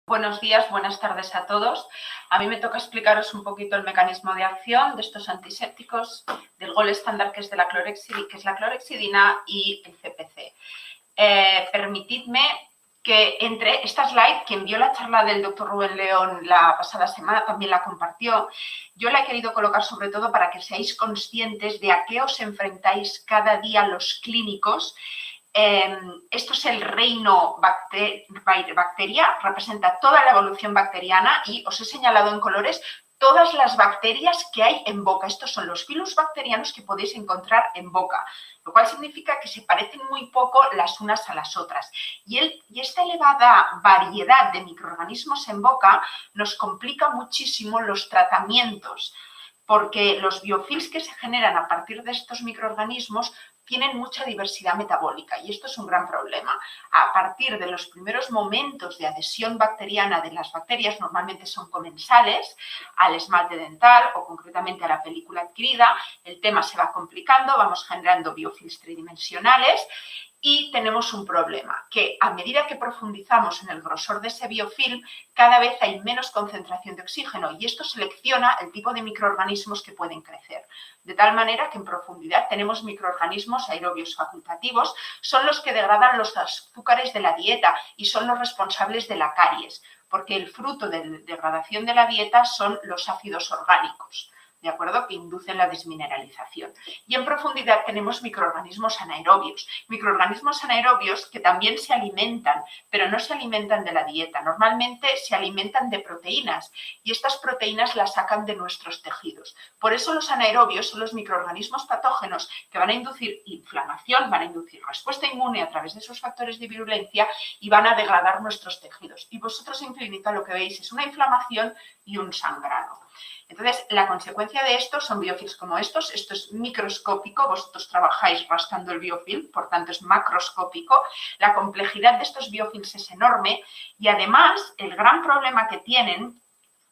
Buenos días, buenas tardes a todos. A mí me toca explicaros un poquito el mecanismo de acción de estos antisépticos, del gol estándar que es la clorhexidina y el CPC. Permitidme que entre esta slide, quien vio la charla del doctor Rubén León la pasada semana también la compartió. Yo la he querido colocar sobre todo para que seáis conscientes de a qué os enfrentáis cada día los clínicos. Esto es el reino bacteria, representa toda la evolución bacteriana y os he señalado en colores todas las bacterias que hay en boca. Estos son los virus bacterianos que podéis encontrar en boca, lo cual significa que se parecen muy poco las unas a las otras. Y esta elevada variedad de microorganismos en boca nos complica muchísimo los tratamientos, porque los biofilms que se generan a partir de estos microorganismos tienen mucha diversidad metabólica y esto es un gran problema. A partir de los primeros momentos de adhesión bacteriana de las bacterias, normalmente son comensales, al esmalte dental o concretamente a la película adquirida, el tema se va complicando, vamos generando biofilms tridimensionales y tenemos un problema, que a medida que profundizamos en el grosor de ese biofilm, cada vez hay menos concentración de oxígeno y esto selecciona el tipo de microorganismos que pueden crecer. De tal manera que en profundidad tenemos microorganismos aerobios facultativos, son los que degradan los azúcares de la dieta y son los responsables de la caries, porque el fruto de la degradación de la dieta son los ácidos orgánicos, ¿de acuerdo?, que inducen la desmineralización. Y en profundidad tenemos microorganismos anaerobios que también se alimentan, pero no se alimentan de la dieta. Normalmente se alimentan de proteínas y estas proteínas las sacan de nuestros tejidos. Por eso los anaerobios son los microorganismos patógenos que van a inducir inflamación, van a inducir respuesta inmune a través de sus factores de virulencia y van a degradar nuestros tejidos. Y vosotros en clínica lo que veis es una inflamación y un sangrado. Entonces, la consecuencia de esto son biofilms como estos. Esto es microscópico, vosotros trabajáis rascando el biofilm, por tanto es macroscópico. La complejidad de estos biofilms es enorme y además el gran problema que tienen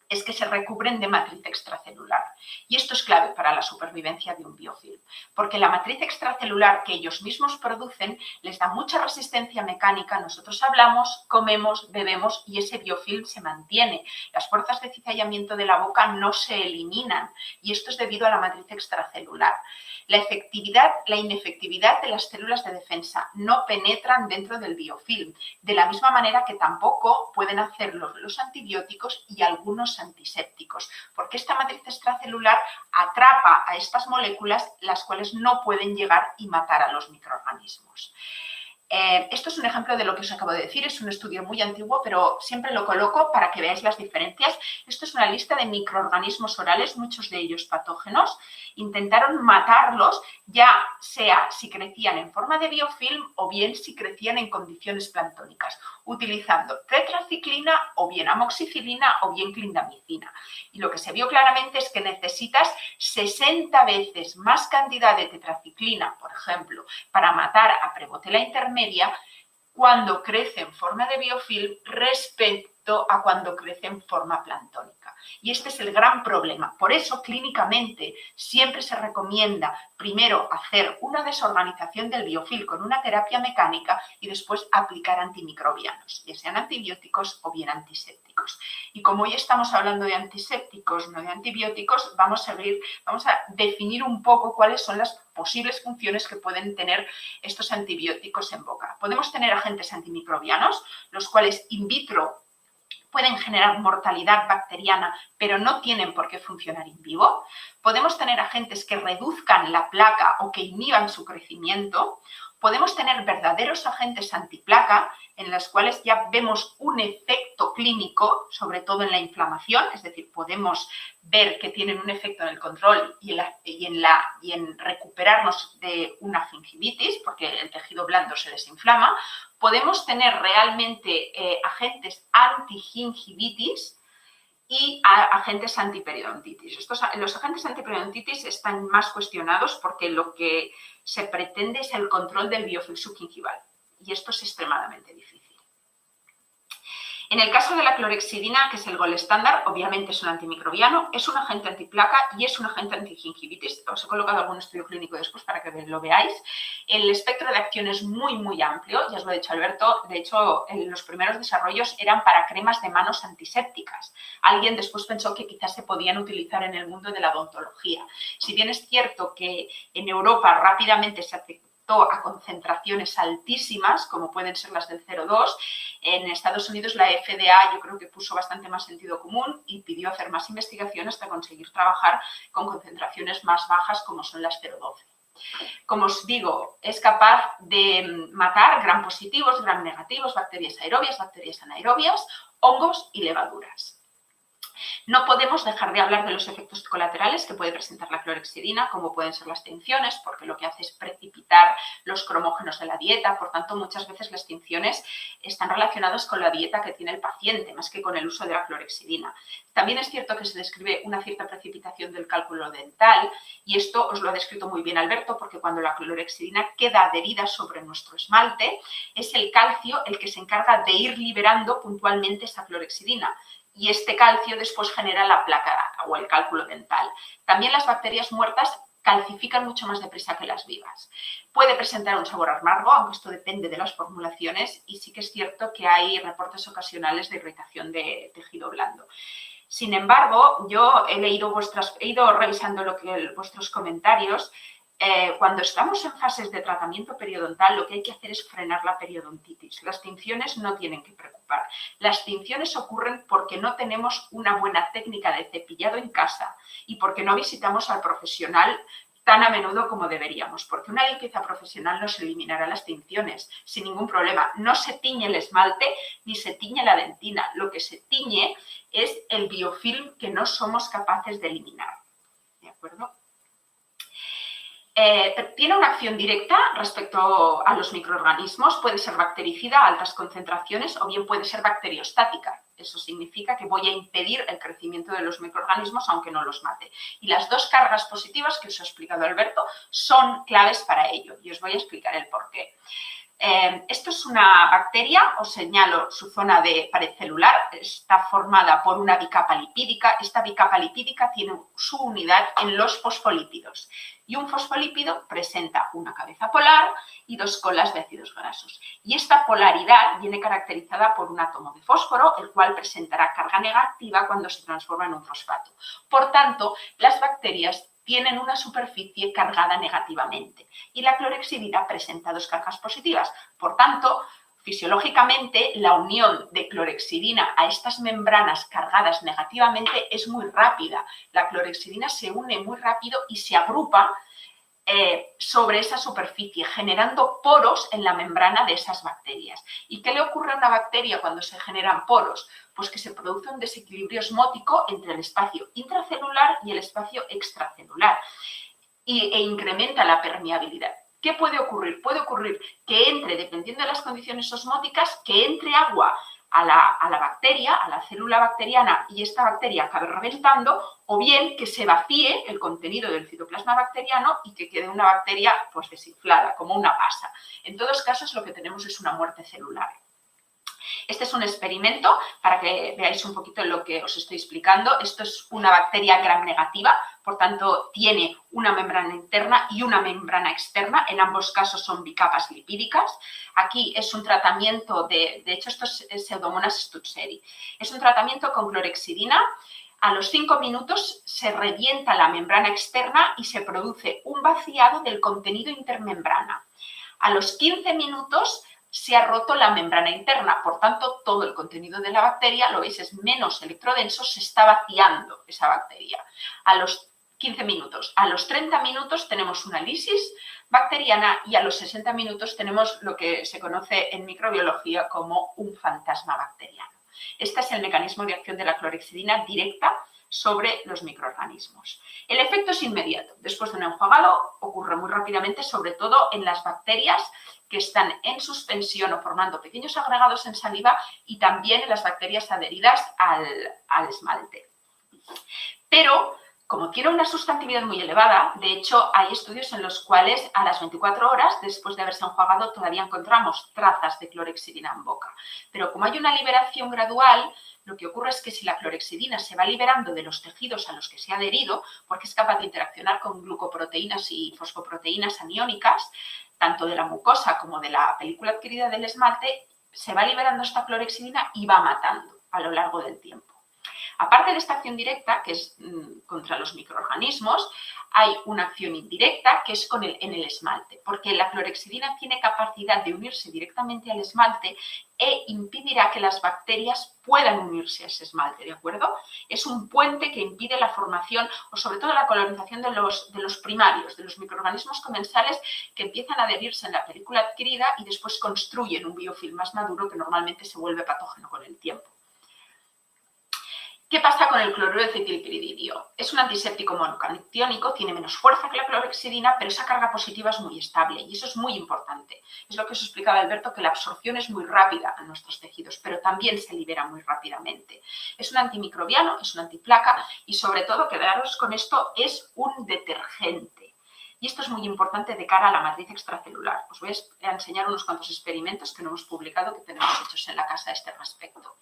es que se recubren de matriz extracelular. Y esto es clave para la supervivencia de un biofilm, porque la matriz extracelular que ellos mismos producen les da mucha resistencia mecánica. Nosotros hablamos, comemos, bebemos y ese biofilm se mantiene. Las fuerzas de cizallamiento de la boca no se eliminan y esto es debido a la matriz extracelular. La inefectividad de las células de defensa no penetran dentro del biofilm, de la misma manera que tampoco pueden hacerlo los antibióticos y algunos antisépticos, porque esta matriz extracelular atrapa a estas moléculas, las cuales no pueden llegar y matar a los microorganismos. Esto es un ejemplo de lo que os acabo de decir, es un estudio muy antiguo, pero siempre lo coloco para que veáis las diferencias. Esto es una lista de microorganismos orales, muchos de ellos patógenos. Intentaron matarlos, ya sea si crecían en forma de biofilm o bien si crecían en condiciones planctónicas, utilizando tetraciclina o bien amoxicilina o bien clindamicina. Y lo que se vio claramente es que necesitas 60 veces más cantidad de tetraciclina, por ejemplo, para matar a Prevotella intermedia cuando crece en forma de biofilm respecto a cuando crece en forma planctónica. Y este es el gran problema. Por eso, clínicamente, siempre se recomienda primero hacer una desorganización del biofilm con una terapia mecánica y después aplicar antimicrobianos, ya sean antibióticos o bien antisépticos. Y como hoy estamos hablando de antisépticos, no de antibióticos, vamos a definir un poco cuáles son las posibles funciones que pueden tener estos antibióticos en boca. Podemos tener agentes antimicrobianos, los cuales in vitro pueden generar mortalidad bacteriana, pero no tienen por qué funcionar in vivo. Podemos tener agentes que reduzcan la placa o que inhiban su crecimiento. Podemos tener verdaderos agentes antiplaca, en los cuales ya vemos un efecto clínico, sobre todo en la inflamación, es decir, podemos ver que tienen un efecto en el control y en recuperarnos de una gingivitis, porque el tejido blando se desinflama. Podemos tener realmente agentes antigingivitis y agentes antiperiodontitis. Los agentes antiperiodontitis están más cuestionados porque lo que se pretende es el control del biofilm subgingival y esto es extremadamente difícil. En el caso de la clorhexidina, que es el gold estándar, obviamente es un antimicrobiano, es un agente antiplaca y es un agente antigingivitis. Os he colocado algún estudio clínico después para que lo veáis. El espectro de acción es muy, muy amplio, ya os lo ha dicho Alberto. De hecho, los primeros desarrollos eran para cremas de manos antisépticas. Alguien después pensó que quizás se podían utilizar en el mundo de la odontología. Si bien es cierto que en Europa rápidamente se aceptó a concentraciones altísimas, como pueden ser las del 0,2, en Estados Unidos la FDA yo creo que puso bastante más sentido común y pidió hacer más investigación hasta conseguir trabajar con concentraciones más bajas como son las 0,12. Como os digo, es capaz de matar gram positivos, gram negativos, bacterias aerobias, bacterias anaerobias, hongos y levaduras. No podemos dejar de hablar de los efectos colaterales que puede presentar la clorhexidina, como pueden ser las tinciones, porque lo que hace es precipitar los cromógenos de la dieta. Por tanto, muchas veces las tinciones están relacionadas con la dieta que tiene el paciente, más que con el uso de la clorhexidina. También es cierto que se describe una cierta precipitación del cálculo dental, y esto os lo ha descrito muy bien Alberto, porque cuando la clorhexidina queda adherida sobre nuestro esmalte, es el calcio el que se encarga de ir liberando puntualmente esa clorhexidina. Y este calcio después genera la placa o el cálculo dental. También las bacterias muertas calcifican mucho más deprisa que las vivas. Puede presentar un sabor amargo, aunque esto depende de las formulaciones, y sí que es cierto que hay reportes ocasionales de irritación de tejido blando. Sin embargo, yo he ido revisando vuestros comentarios. Cuando estamos en fases de tratamiento periodontal, lo que hay que hacer es frenar la periodontitis. Las tinciones no tienen que preocupar. Las tinciones ocurren porque no tenemos una buena técnica de cepillado en casa y porque no visitamos al profesional tan a menudo como deberíamos, porque una limpieza profesional nos eliminará las tinciones sin ningún problema. No se tiñe el esmalte ni se tiñe la dentina. Lo que se tiñe es el biofilm que no somos capaces de eliminar. ¿De acuerdo? Tiene una acción directa respecto a los microorganismos, puede ser bactericida a altas concentraciones o bien puede ser bacteriostática. Eso significa que voy a impedir el crecimiento de los microorganismos aunque no los mate. Y las dos cargas positivas que os ha explicado Alberto son claves para ello y os voy a explicar el porqué. Esto es una bacteria, os señalo su zona de pared celular, está formada por una bicapa lipídica. Esta bicapa lipídica tiene su unidad en los fosfolípidos y un fosfolípido presenta una cabeza polar y dos colas de ácidos grasos. Y esta polaridad viene caracterizada por un átomo de fósforo, el cual presentará carga negativa cuando se transforma en un fosfato. Por tanto, las bacterias tienen una superficie cargada negativamente y la clorhexidina presenta dos cargas positivas. Por tanto, fisiológicamente, la unión de clorhexidina a estas membranas cargadas negativamente es muy rápida. La clorhexidina se une muy rápido y se agrupa sobre esa superficie, generando poros en la membrana de esas bacterias. ¿Y qué le ocurre a una bacteria cuando se generan poros? Pues que se produce un desequilibrio osmótico entre el espacio intracelular y el espacio extracelular e incrementa la permeabilidad. ¿Qué puede ocurrir? Puede ocurrir que entre, dependiendo de las condiciones osmóticas, que entre agua a la bacteria, a la célula bacteriana, y esta bacteria acabe reventando, o bien que se vacíe el contenido del citoplasma bacteriano y que quede una bacteria pues desinflada, como una pasa. En todos casos, lo que tenemos es una muerte celular. Este es un experimento para que veáis un poquito lo que os estoy explicando. Esto es una bacteria gram negativa, por tanto tiene una membrana interna y una membrana externa. En ambos casos son bicapas lipídicas. Aquí es un tratamiento de hecho esto es Pseudomonas stutzeri. Es un tratamiento con clorhexidina. A los 5 minutos se revienta la membrana externa y se produce un vaciado del contenido intermembrana. A los 15 minutos se ha roto la membrana interna, por tanto, todo el contenido de la bacteria, lo veis, es menos electrodenso, se está vaciando esa bacteria. A los 15 minutos. A los 30 minutos tenemos una lisis bacteriana y a los 60 minutos tenemos lo que se conoce en microbiología como un fantasma bacteriano. Este es el mecanismo de acción de la clorhexidina directa sobre los microorganismos. El efecto es inmediato. Después de un enjuagado ocurre muy rápidamente, sobre todo en las bacterias que están en suspensión o formando pequeños agregados en saliva y también en las bacterias adheridas al esmalte. Pero Como tiene una sustantividad muy elevada, de hecho, hay estudios en los cuales a las 24 horas, después de haberse enjuagado, todavía encontramos trazas de clorhexidina en boca. Pero como hay una liberación gradual, lo que ocurre es que si la clorhexidina se va liberando de los tejidos a los que se ha adherido, porque es capaz de interaccionar con glucoproteínas y fosfoproteínas aniónicas, tanto de la mucosa como de la película adquirida del esmalte, se va liberando esta clorhexidina y va matando a lo largo del tiempo. Aparte de esta acción directa, que es contra los microorganismos, hay una acción indirecta que es en el esmalte, porque la clorhexidina tiene capacidad de unirse directamente al esmalte e impedirá que las bacterias puedan unirse a ese esmalte, ¿de acuerdo? Es un puente que impide la formación o sobre todo la colonización de los primarios, de los microorganismos comensales que empiezan a adherirse en la película adquirida y después construyen un biofilm más maduro que normalmente se vuelve patógeno con el tiempo. ¿Qué pasa con el cloruro de acetilpiridino? Es un antiséptico monocatiónico, tiene menos fuerza que la clorhexidina, pero esa carga positiva es muy estable y eso es muy importante. Es lo que os explicaba Alberto, que la absorción es muy rápida en nuestros tejidos, pero también se libera muy rápidamente. Es un antimicrobiano, es un antiplaca y sobre todo, quedaros con esto, es un detergente. Y esto es muy importante de cara a la matriz extracelular. Os voy a enseñar unos cuantos experimentos que no hemos publicado, que tenemos hechos en la casa a este respecto.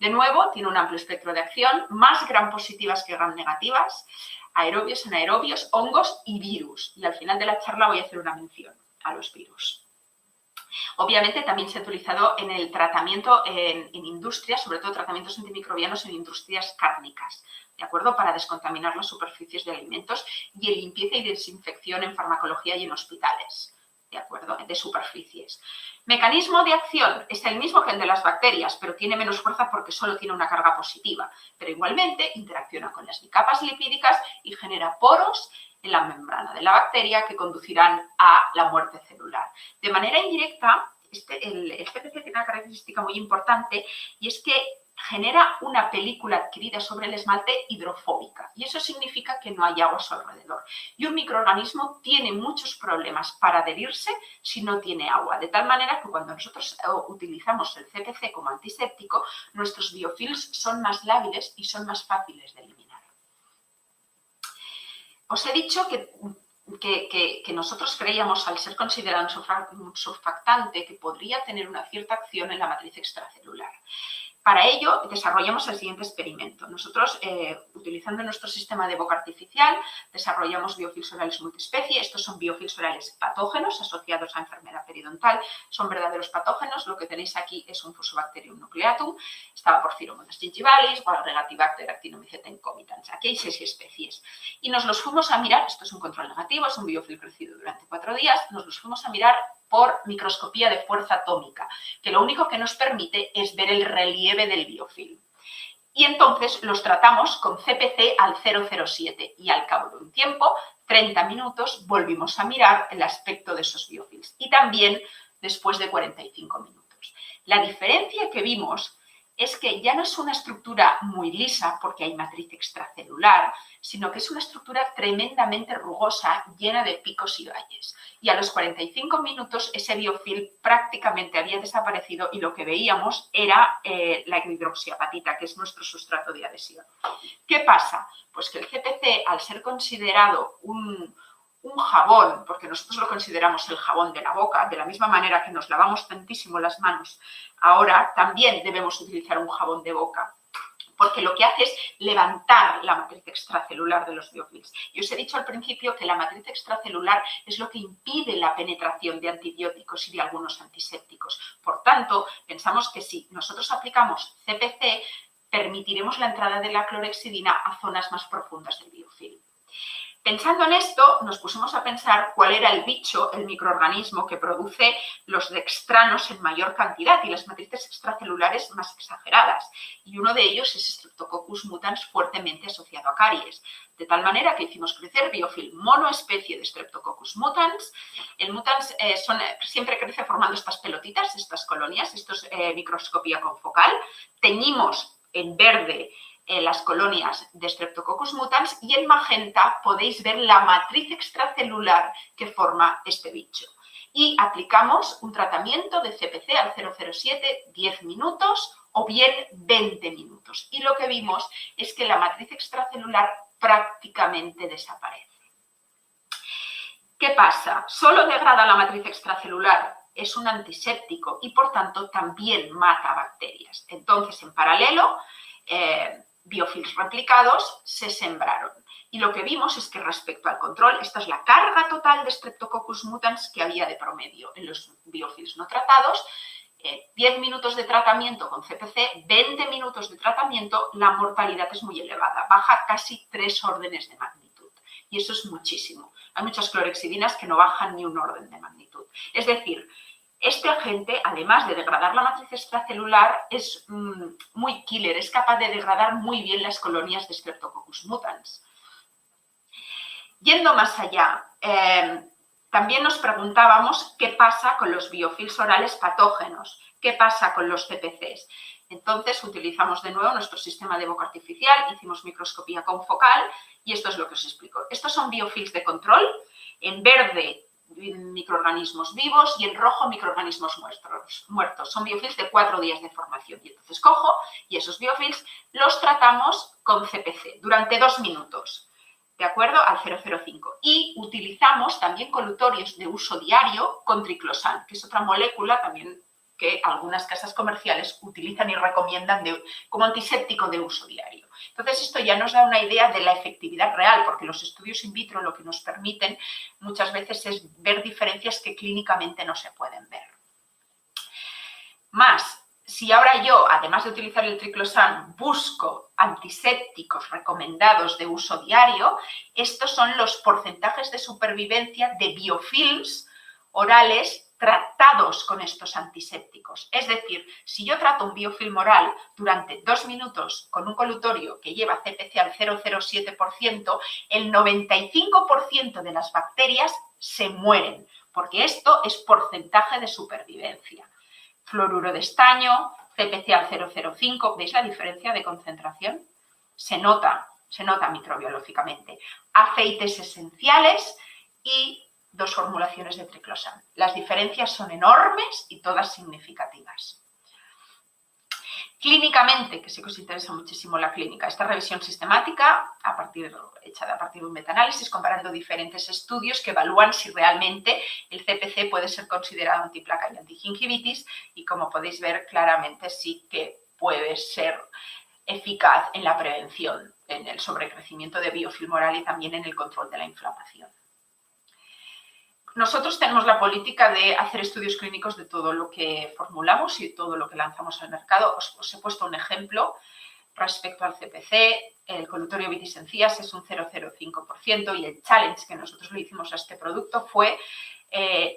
De nuevo, tiene un amplio espectro de acción, más gram positivas que gram negativas, aerobios, anaerobios, hongos y virus. Y al final de la charla voy a hacer una mención a los virus. Obviamente también se ha utilizado en el tratamiento en industrias, sobre todo tratamientos antimicrobianos en industrias cárnicas, ¿de acuerdo? Para descontaminar las superficies de alimentos y en limpieza y desinfección en farmacología y en hospitales, ¿de acuerdo? De superficies. Mecanismo de acción es el mismo que el de las bacterias, pero tiene menos fuerza porque solo tiene una carga positiva, pero igualmente interacciona con las capas lipídicas y genera poros en la membrana de la bacteria que conducirán a la muerte celular. De manera indirecta, el CPC tiene una característica muy importante y es que genera una película adquirida sobre el esmalte hidrofóbica y eso significa que no hay agua a su alrededor. Y un microorganismo tiene muchos problemas para adherirse si no tiene agua, de tal manera que cuando nosotros utilizamos el CPC como antiséptico, nuestros biofilms son más lábiles y son más fáciles de eliminar. Os he dicho que nosotros creíamos, al ser considerado un surfactante, que podría tener una cierta acción en la matriz extracelular. Para ello, desarrollamos el siguiente experimento. Nosotros, utilizando nuestro sistema de boca artificial, desarrollamos biofilms orales multiespecie. Estos son biofilms orales patógenos asociados a enfermedad periodontal. Son verdaderos patógenos. Lo que tenéis aquí es un Fusobacterium nucleatum, estaba Porphyromonas gingivalis, Regatibacter actinomycetum comitans. Aquí hay 6 especies. Y nos los fuimos a mirar, esto es un control negativo, es un biofilm crecido durante 4 días, nos los fuimos a mirar por microscopía de fuerza atómica, que lo único que nos permite es ver el relieve del biofilm. Y entonces los tratamos con CPC al 007 y al cabo de un tiempo, 30 minutos, volvimos a mirar el aspecto de esos biofilms y también después de 45 minutos. La diferencia que vimos es que ya no es una estructura muy lisa porque hay matriz extracelular, sino que es una estructura tremendamente rugosa, llena de picos y valles. Y a los 45 minutos ese biofilm prácticamente había desaparecido y lo que veíamos era la hidroxiapatita, que es nuestro sustrato de adhesión. ¿Qué pasa? Pues que el CPC, al ser considerado un jabón, porque nosotros lo consideramos el jabón de la boca, de la misma manera que nos lavamos tantísimo las manos, ahora también debemos utilizar un jabón de boca, porque lo que hace es levantar la matriz extracelular de los biofilms. Y os he dicho al principio que la matriz extracelular es lo que impide la penetración de antibióticos y de algunos antisépticos. Por tanto, pensamos que si nosotros aplicamos CPC, permitiremos la entrada de la clorhexidina a zonas más profundas del biofilm. Pensando en esto, nos pusimos a pensar cuál era el bicho, el microorganismo que produce los dextranos en mayor cantidad y las matrices extracelulares más exageradas. Y uno de ellos es Streptococcus mutans, fuertemente asociado a caries. De tal manera que hicimos crecer biofilm monoespecie de Streptococcus mutans. El mutans siempre crece formando estas pelotitas, estas colonias. Esto es microscopía confocal. Teñimos en verde las colonias de Streptococcus mutans y en magenta podéis ver la matriz extracelular que forma este bicho. Y aplicamos un tratamiento de CPC al 007, 10 minutos o bien 20 minutos. Y lo que vimos es que la matriz extracelular prácticamente desaparece. ¿Qué pasa? Solo degrada la matriz extracelular, es un antiséptico y por tanto también mata bacterias. Entonces, en paralelo, biofilms replicados se sembraron. Y lo que vimos es que respecto al control, esta es la carga total de Streptococcus mutans que había de promedio en los biofilms no tratados. 10 minutos de tratamiento con CPC, 20 minutos de tratamiento, la mortalidad es muy elevada, baja casi 3 órdenes de magnitud. Y eso es muchísimo. Hay muchas clorexidinas que no bajan ni un orden de magnitud. Es decir, este agente, además de degradar la matriz extracelular, es muy killer, es capaz de degradar muy bien las colonias de Streptococcus mutans. Yendo más allá, también nos preguntábamos qué pasa con los biofilms orales patógenos, qué pasa con los CPCs. Entonces utilizamos de nuevo nuestro sistema de boca artificial, hicimos microscopía confocal y esto es lo que os explico. Estos son biofilms de control, en verde microorganismos vivos y en rojo microorganismos muertos. Son biofilms de 4 días de formación. Y entonces cojo y esos biofilms los tratamos con CPC durante 2 minutos. ¿De acuerdo? Al 0,05. Y utilizamos también colutorios de uso diario con triclosan, que es otra molécula también que algunas casas comerciales utilizan y recomiendan como antiséptico de uso diario. Entonces, esto ya nos da una idea de la efectividad real, porque los estudios in vitro lo que nos permiten muchas veces es ver diferencias que clínicamente no se pueden ver. Más, si ahora yo, además de utilizar el triclosan, busco antisépticos recomendados de uso diario, estos son los porcentajes de supervivencia de biofilms orales tratados con estos antisépticos. Es decir, si yo trato un biofilm oral durante 2 minutos con un colutorio que lleva CPC al 0,07%, el 95% de las bacterias se mueren, porque esto es porcentaje de supervivencia. Fluoruro de estaño, CPC al 0,05, ¿veis la diferencia de concentración? Se nota microbiológicamente. Aceites esenciales y 2 formulaciones de triclosan. Las diferencias son enormes y todas significativas. Clínicamente, que sé que os interesa muchísimo la clínica, esta revisión sistemática hecha a partir de un metaanálisis comparando diferentes estudios que evalúan si realmente el CPC puede ser considerado antiplaca y antigingivitis y como podéis ver claramente sí que puede ser eficaz en la prevención, en el sobrecrecimiento de biofilm oral y también en el control de la inflamación. Nosotros tenemos la política de hacer estudios clínicos de todo lo que formulamos y todo lo que lanzamos al mercado. Os he puesto un ejemplo respecto al CPC. El colutorio vitis encías es un 0,05% y el challenge que nosotros le hicimos a este producto fue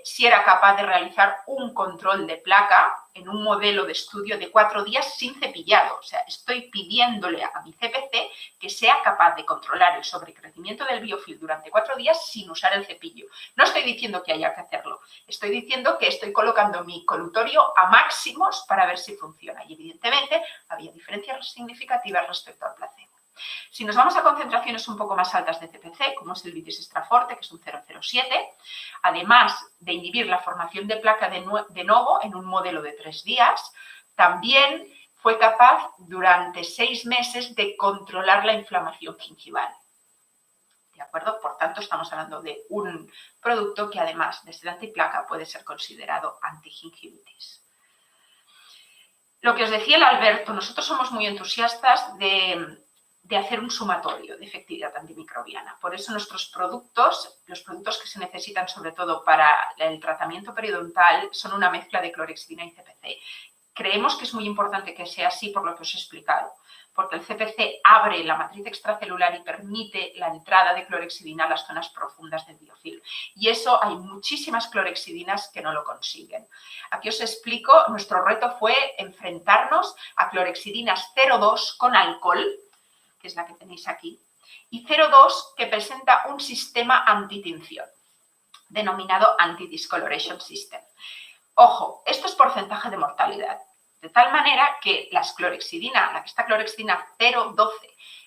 si era capaz de realizar un control de placa en un modelo de estudio de 4 días sin cepillado. O sea, estoy pidiéndole a mi CPC que sea capaz de controlar el sobrecrecimiento del biofilm durante 4 días sin usar el cepillo. No estoy diciendo que haya que hacerlo, estoy diciendo que estoy colocando mi colutorio a máximos para ver si funciona. Y evidentemente había diferencias significativas respecto al placebo. Si nos vamos a concentraciones un poco más altas de CPC, como es el vitis extraforte, que es un 0,07, además de inhibir la formación de placa de novo en un modelo de 3 días, también fue capaz durante 6 meses de controlar la inflamación gingival. ¿De acuerdo? Por tanto, estamos hablando de un producto que además de ser antiplaca puede ser considerado antigingivitis. Lo que os decía el Alberto, nosotros somos muy entusiastas de hacer un sumatorio de efectividad antimicrobiana. Por eso nuestros productos, los productos que se necesitan sobre todo para el tratamiento periodontal, son una mezcla de clorexidina y CPC. Creemos que es muy importante que sea así por lo que os he explicado, porque el CPC abre la matriz extracelular y permite la entrada de clorexidina a las zonas profundas del biofilm. Y eso hay muchísimas clorexidinas que no lo consiguen. Aquí os explico, nuestro reto fue enfrentarnos a clorexidinas 0,2 con alcohol, que es la que tenéis aquí, y 0,2 que presenta un sistema antitinción, denominado Anti-Discoloration System. Ojo, esto es porcentaje de mortalidad, de tal manera que esta clorexidina 0,12,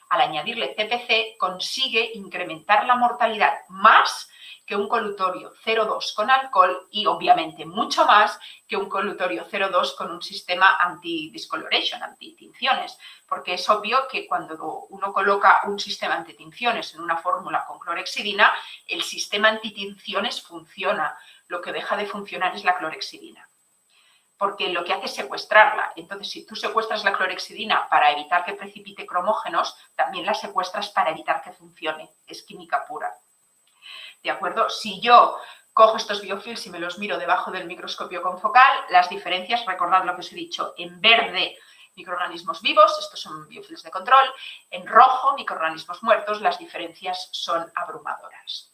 al añadirle CPC, consigue incrementar la mortalidad más que un colutorio 0,2 con alcohol y obviamente mucho más que un colutorio 0,2 con un sistema anti-discoloration, anti-tinciones, porque es obvio que cuando uno coloca un sistema antitinciones en una fórmula con clorhexidina, el sistema antitinciones funciona, lo que deja de funcionar es la clorhexidina, porque lo que hace es secuestrarla. Entonces, si tú secuestras la clorhexidina para evitar que precipite cromógenos, también la secuestras para evitar que funcione. Es química pura. ¿De acuerdo? Si yo cojo estos biofilms y me los miro debajo del microscopio confocal, las diferencias, recordad lo que os he dicho, en verde microorganismos vivos, estos son biofilms de control, en rojo microorganismos muertos, las diferencias son abrumadoras.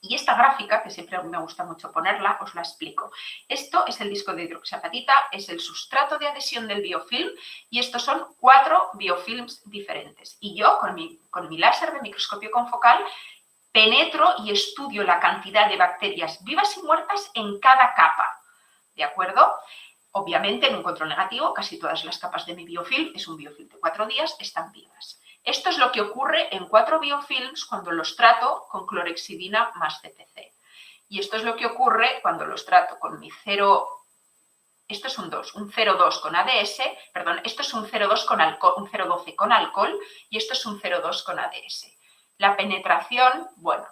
Y esta gráfica, que siempre me gusta mucho ponerla, os la explico. Esto es el disco de hidroxiapatita, es el sustrato de adhesión del biofilm y estos son 4 biofilms diferentes. Y yo, con mi láser de microscopio confocal, penetro y estudio la cantidad de bacterias vivas y muertas en cada capa, ¿de acuerdo? Obviamente, en un control negativo, casi todas las capas de mi biofilm, es un biofilm de 4 días, están vivas. Esto es lo que ocurre en 4 biofilms cuando los trato con clorhexidina más CPC. Y esto es lo que ocurre cuando los trato con mi 0, esto es un 2, un 0,2 con ADS, perdón, esto es un 0,2 con alcohol, un 0,12 con alcohol y esto es un 0,2 con ADS. La penetración, bueno,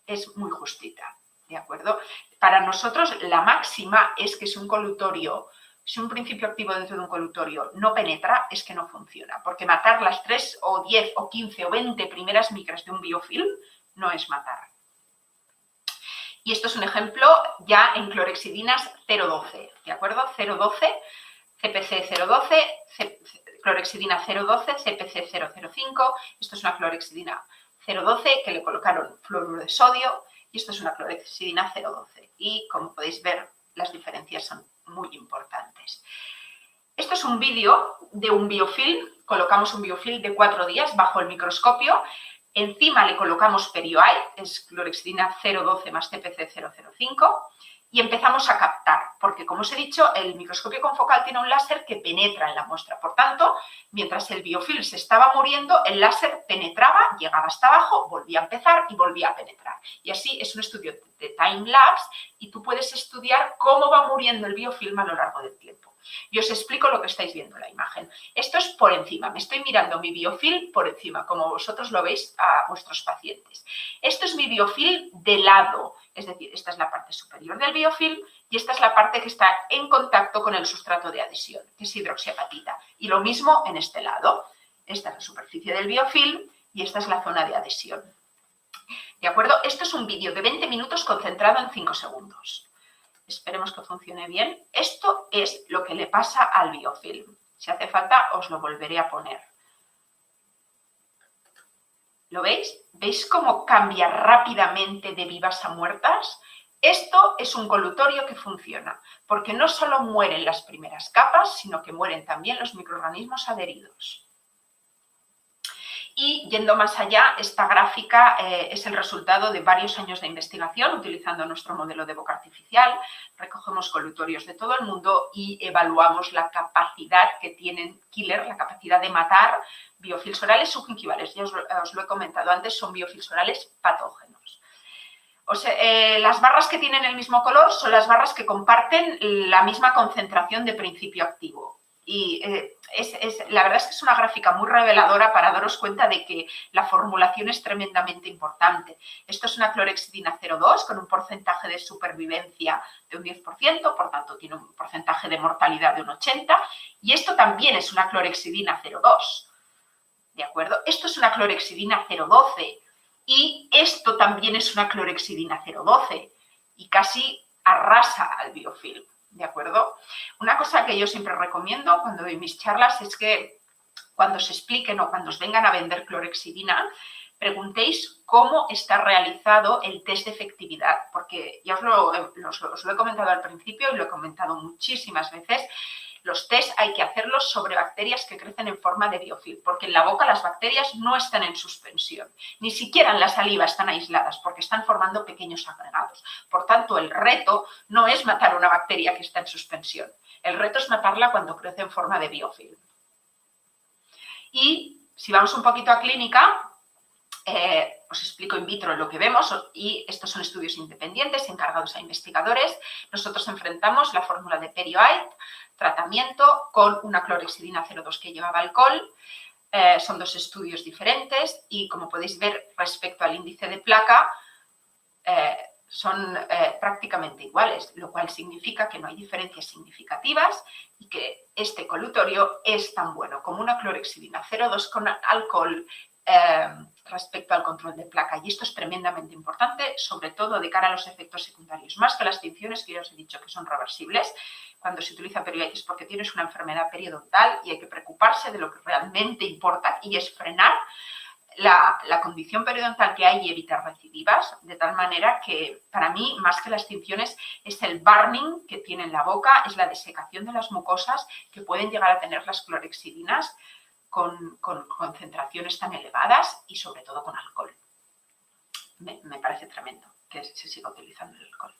es muy justita, ¿de acuerdo? Para nosotros la máxima es que si un colutorio, si un principio activo dentro de un colutorio no penetra, es que no funciona, porque matar las 3 o 10 o 15 o 20 primeras micras de un biofilm no es matar. Y esto es un ejemplo ya en clorhexidinas 0,12, ¿de acuerdo? 0,12, CPC 0,12, clorhexidina 0,12, CPC 0,05, esto es una clorhexidina 0,12 que le colocaron fluoruro de sodio y esto es una clorhexidina 0,12 y como podéis ver las diferencias son muy importantes. Esto es un vídeo de un biofilm, colocamos un biofilm de 4 días bajo el microscopio, encima le colocamos PerioAid, es clorhexidina 0,12 más CPC 0,05 y empezamos a captar, porque como os he dicho, el microscopio confocal tiene un láser que penetra en la muestra. Por tanto, mientras el biofilm se estaba muriendo, el láser penetraba, llegaba hasta abajo, volvía a empezar y volvía a penetrar. Y así es un estudio de time-lapse y tú puedes estudiar cómo va muriendo el biofilm a lo largo del tiempo. Y os explico lo que estáis viendo en la imagen. Esto es por encima, me estoy mirando mi biofilm por encima, como vosotros lo veis a vuestros pacientes. Esto es mi biofilm de lado, es decir, esta es la parte superior del biofilm y esta es la parte que está en contacto con el sustrato de adhesión, que es hidroxiapatita. Y lo mismo en este lado. Esta es la superficie del biofilm y esta es la zona de adhesión. ¿De acuerdo? Esto es un vídeo de 20 minutos concentrado en 5 segundos. Esperemos que funcione bien. Esto es lo que le pasa al biofilm. Si hace falta, os lo volveré a poner. ¿Lo veis? ¿Veis cómo cambia rápidamente de vivas a muertas? Esto es un colutorio que funciona, porque no solo mueren las primeras capas, sino que mueren también los microorganismos adheridos. Y yendo más allá, esta gráfica es el resultado de varios años de investigación utilizando nuestro modelo de boca artificial. Recogemos colutorios de todo el mundo y evaluamos la capacidad que tienen killer, la capacidad de matar biofilms orales subginquivales. Ya os lo he comentado antes, son biofilms orales patógenos. O sea, las barras que tienen el mismo color son las barras que comparten la misma concentración de principio activo. Y la verdad es que es una gráfica muy reveladora para daros cuenta de que la formulación es tremendamente importante. Esto es una clorhexidina 0,2 con un porcentaje de supervivencia de un 10%, por tanto tiene un porcentaje de mortalidad de un 80%, y esto también es una clorhexidina 0,2, ¿de acuerdo? Esto es una clorhexidina 0,12 y esto también es una clorhexidina 0,12 y casi arrasa al biofilm. ¿De acuerdo? Una cosa que yo siempre recomiendo cuando doy mis charlas es que cuando os expliquen o cuando os vengan a vender clorhexidina, preguntéis cómo está realizado el test de efectividad, porque ya os lo he comentado al principio y lo he comentado muchísimas veces. Los test hay que hacerlos sobre bacterias que crecen en forma de biofilm, porque en la boca las bacterias no están en suspensión, ni siquiera en la saliva están aisladas, porque están formando pequeños agregados. Por tanto, el reto no es matar una bacteria que está en suspensión, el reto es matarla cuando crece en forma de biofilm. Y si vamos un poquito a clínica, os explico in vitro lo que vemos y estos son estudios independientes encargados a investigadores. Nosotros enfrentamos la fórmula de Perioid, tratamiento con una clorhexidina 0,2 que llevaba alcohol. Son dos estudios diferentes y, como podéis ver, respecto al índice de placa, son prácticamente iguales, lo cual significa que no hay diferencias significativas y que este colutorio es tan bueno como una clorhexidina 0,2 con alcohol respecto al control de placa. Y esto es tremendamente importante, sobre todo de cara a los efectos secundarios, más que las tinciones que ya os he dicho que son reversibles. Cuando se utiliza perioides es porque tienes una enfermedad periodontal y hay que preocuparse de lo que realmente importa y es frenar la condición periodontal que hay y evitar recidivas, de tal manera que para mí, más que las tinciones, es el burning que tiene en la boca, es la desecación de las mucosas que pueden llegar a tener las clorhexidinas con concentraciones tan elevadas y sobre todo con alcohol. Me parece tremendo que se siga utilizando el alcohol.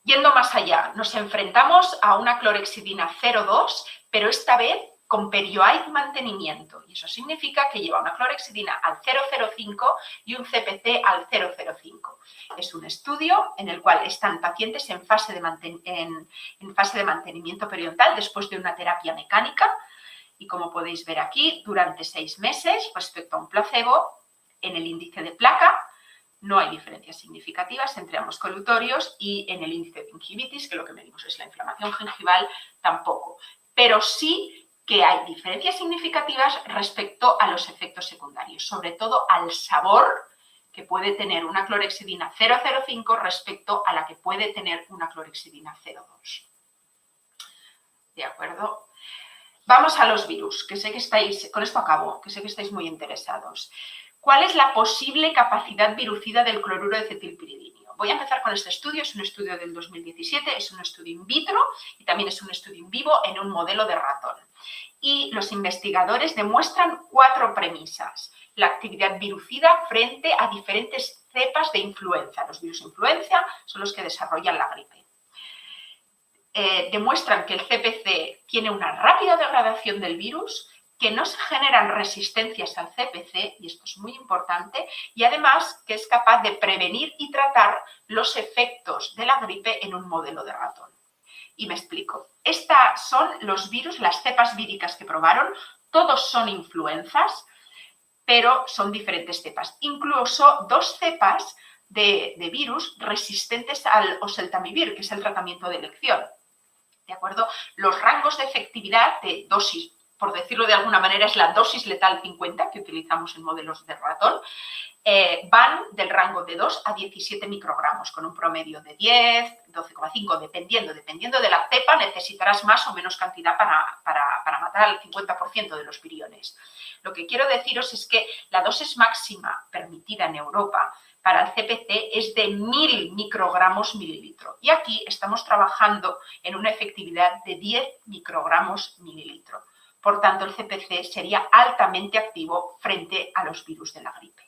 Yendo más allá, nos enfrentamos a una clorhexidina 0,2, pero esta vez con Perioid mantenimiento. Y eso significa que lleva una clorhexidina al 0,05 y un CPC al 0,05. Es un estudio en el cual están pacientes en fase de mantenimiento periodontal después de una terapia mecánica. Y como podéis ver aquí, durante 6 meses, respecto a un placebo, en el índice de placa no hay diferencias significativas entre ambos colutorios y en el índice de gingivitis, que lo que medimos es la inflamación gengival, tampoco. Pero sí que hay diferencias significativas respecto a los efectos secundarios, sobre todo al sabor que puede tener una clorhexidina 0,05 respecto a la que puede tener una clorhexidina 0,2. ¿De acuerdo? Vamos a los virus, que sé que estáis, con esto acabo, que sé que estáis muy interesados. ¿Cuál es la posible capacidad virucida del cloruro de acetilpiridinio? Voy a empezar con este estudio, es un estudio del 2017, es un estudio in vitro y también es un estudio in vivo en un modelo de ratón. Y los investigadores demuestran 4 premisas. La actividad virucida frente a diferentes cepas de influenza. Los virus influenza son los que desarrollan la gripe. Demuestran que el CPC tiene una rápida degradación del virus, que no se generan resistencias al CPC, y esto es muy importante, y además que es capaz de prevenir y tratar los efectos de la gripe en un modelo de ratón. Y me explico. Estas son los virus, las cepas víricas que probaron, todos son influenzas, pero son diferentes cepas. Incluso 2 cepas de virus resistentes al oseltamivir, que es el tratamiento de elección. ¿De acuerdo? Los rangos de efectividad de dosis, por decirlo de alguna manera, es la dosis letal 50 que utilizamos en modelos de ratón, van del rango de 2 a 17 microgramos, con un promedio de 10, 12,5, dependiendo de la cepa, necesitarás más o menos cantidad para matar al 50% de los viriones. Lo que quiero deciros es que la dosis máxima permitida en Europa para el CPC es de 1000 microgramos mililitro. Y aquí estamos trabajando en una efectividad de 10 microgramos mililitro. Por tanto, el CPC sería altamente activo frente a los virus de la gripe.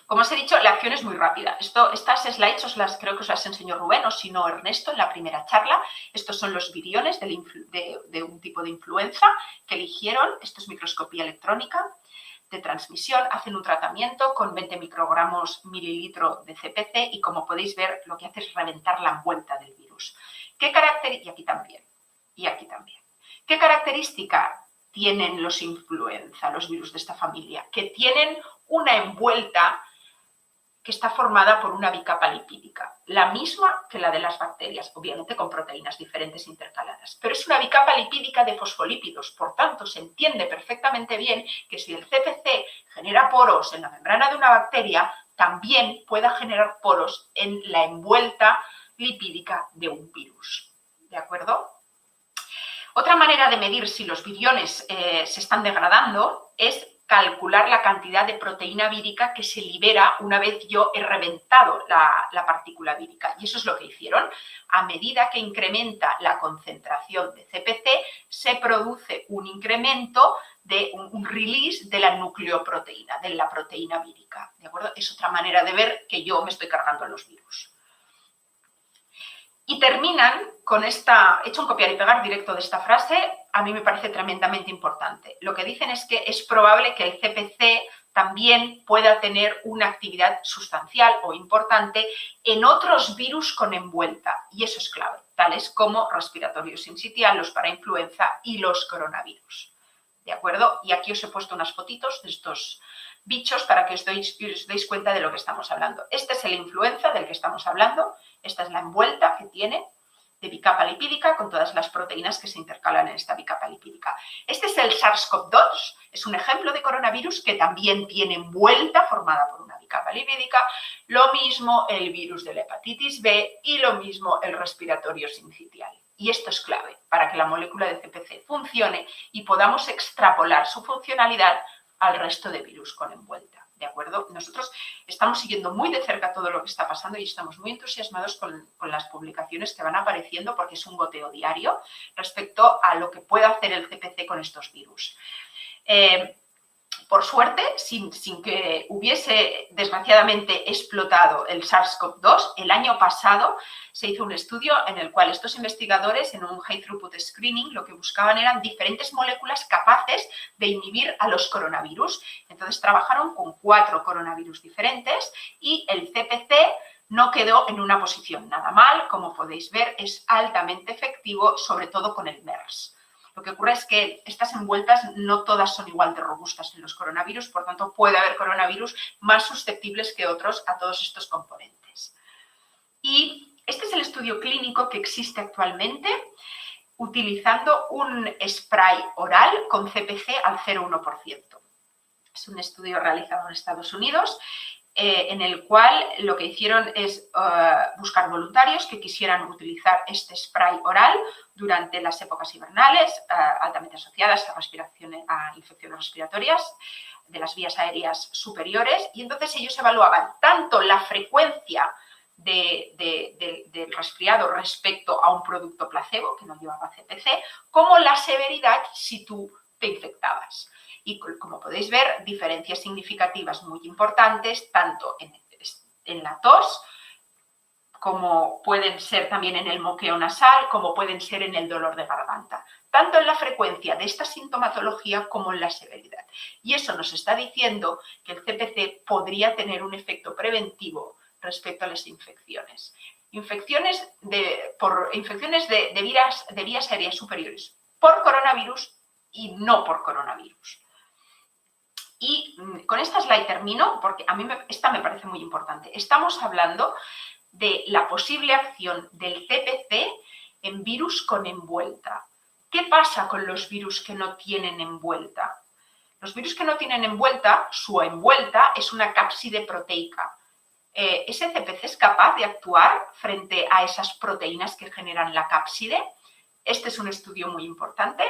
Como os he dicho, la acción es muy rápida. Estas slides creo que os las enseñó Rubén o si no Ernesto en la primera charla. Estos son los viriones de un tipo de influenza que eligieron. Esto es microscopía electrónica de transmisión. Hacen un tratamiento con 20 microgramos mililitro de CPC y, como podéis ver, lo que hace es reventar la envuelta del virus. Y aquí también. ¿Qué característica tienen los influenza, los virus de esta familia? Que tienen una envuelta que está formada por una bicapa lipídica, la misma que la de las bacterias, obviamente con proteínas diferentes intercaladas, pero es una bicapa lipídica de fosfolípidos, por tanto se entiende perfectamente bien que si el CPC genera poros en la membrana de una bacteria, también pueda generar poros en la envuelta lipídica de un virus, ¿de acuerdo? Otra manera de medir si los viriones se están degradando es calcular la cantidad de proteína vírica que se libera una vez yo he reventado la partícula vírica. Y eso es lo que hicieron. A medida que incrementa la concentración de CPC, se produce un incremento de un release de la nucleoproteína, de la proteína vírica. ¿De acuerdo? Es otra manera de ver que yo me estoy cargando a los virus. Y terminan con esta, he hecho un copiar y pegar directo de esta frase, a mí me parece tremendamente importante. Lo que dicen es que es probable que el CPC también pueda tener una actividad sustancial o importante en otros virus con envuelta, y eso es clave, tales como respiratorio sincitial, los parainfluenza y los coronavirus. ¿De acuerdo? Y aquí os he puesto unas fotitos de estos bichos para que os deis cuenta de lo que estamos hablando. Este es el influenza del que estamos hablando, esta es la envuelta que tiene de bicapa lipídica con todas las proteínas que se intercalan en esta bicapa lipídica. Este es el SARS-CoV-2, es un ejemplo de coronavirus que también tiene envuelta formada por una bicapa lipídica, lo mismo el virus de la hepatitis B y lo mismo el respiratorio sincitial. Y esto es clave para que la molécula de CPC funcione y podamos extrapolar su funcionalidad al resto de virus con envuelta. ¿De acuerdo? Nosotros estamos siguiendo muy de cerca todo lo que está pasando y estamos muy entusiasmados con las publicaciones que van apareciendo porque es un goteo diario respecto a lo que puede hacer el CPC con estos virus. Por suerte, sin que hubiese desgraciadamente explotado el SARS-CoV-2, el año pasado se hizo un estudio en el cual estos investigadores en un high throughput screening lo que buscaban eran diferentes moléculas capaces de inhibir a los coronavirus. Entonces trabajaron con 4 coronavirus diferentes y el CPC no quedó en una posición nada mal. Como podéis ver, es altamente efectivo, sobre todo con el MERS. Lo que ocurre es que estas envueltas no todas son igual de robustas en los coronavirus, por tanto puede haber coronavirus más susceptibles que otros a todos estos componentes. Y este es el estudio clínico que existe actualmente utilizando un spray oral con CPC al 0,1%. Es un estudio realizado en Estados Unidos en el cual lo que hicieron es buscar voluntarios que quisieran utilizar este spray oral durante las épocas invernales, altamente asociadas a infecciones respiratorias de las vías aéreas superiores, y entonces ellos evaluaban tanto la frecuencia del resfriado respecto a un producto placebo que no llevaba CPC, como la severidad si tú te infectabas. Y como podéis ver, diferencias significativas muy importantes, tanto en la tos, como pueden ser también en el moqueo nasal, como pueden ser en el dolor de garganta, tanto en la frecuencia de esta sintomatología como en la severidad. Y eso nos está diciendo que el CPC podría tener un efecto preventivo respecto a las infecciones. Infecciones de vías aéreas superiores por coronavirus y no por coronavirus. Y con esta slide termino porque a mí esta me parece muy importante. Estamos hablando de la posible acción del CPC en virus con envuelta. ¿Qué pasa con los virus que no tienen envuelta? Los virus que no tienen envuelta, su envuelta es una cápside proteica. ¿Ese CPC es capaz de actuar frente a esas proteínas que generan la cápside? Este es un estudio muy importante,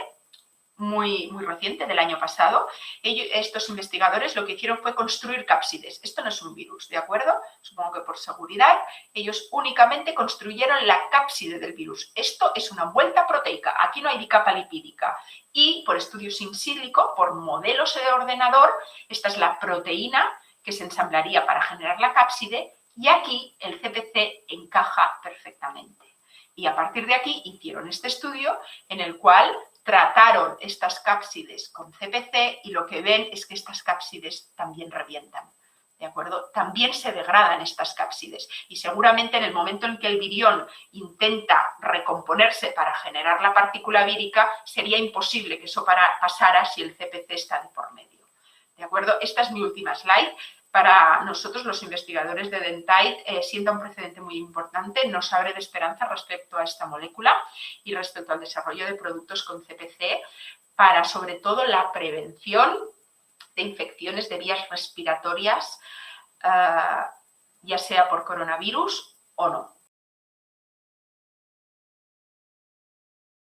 muy reciente, del año pasado. Estos investigadores lo que hicieron fue construir cápsides. Esto no es un virus, ¿de acuerdo? Supongo que por seguridad ellos únicamente construyeron la cápside del virus. Esto es una envuelta proteica. Aquí no hay bicapa lipídica. Y por estudios in silico, por modelos de ordenador, esta es la proteína que se ensamblaría para generar la cápside y aquí el CPC encaja perfectamente. Y a partir de aquí hicieron este estudio en el cual trataron estas cápsides con CPC y lo que ven es que estas cápsides también revientan, ¿de acuerdo? También se degradan estas cápsides y seguramente en el momento en que el virión intenta recomponerse para generar la partícula vírica, sería imposible que eso pasara si el CPC está de por medio, ¿de acuerdo? Esta es mi última slide. Para nosotros, los investigadores de Dentite, sienta un precedente muy importante, nos abre de esperanza respecto a esta molécula y respecto al desarrollo de productos con CPC para, sobre todo, la prevención de infecciones de vías respiratorias, ya sea por coronavirus o no.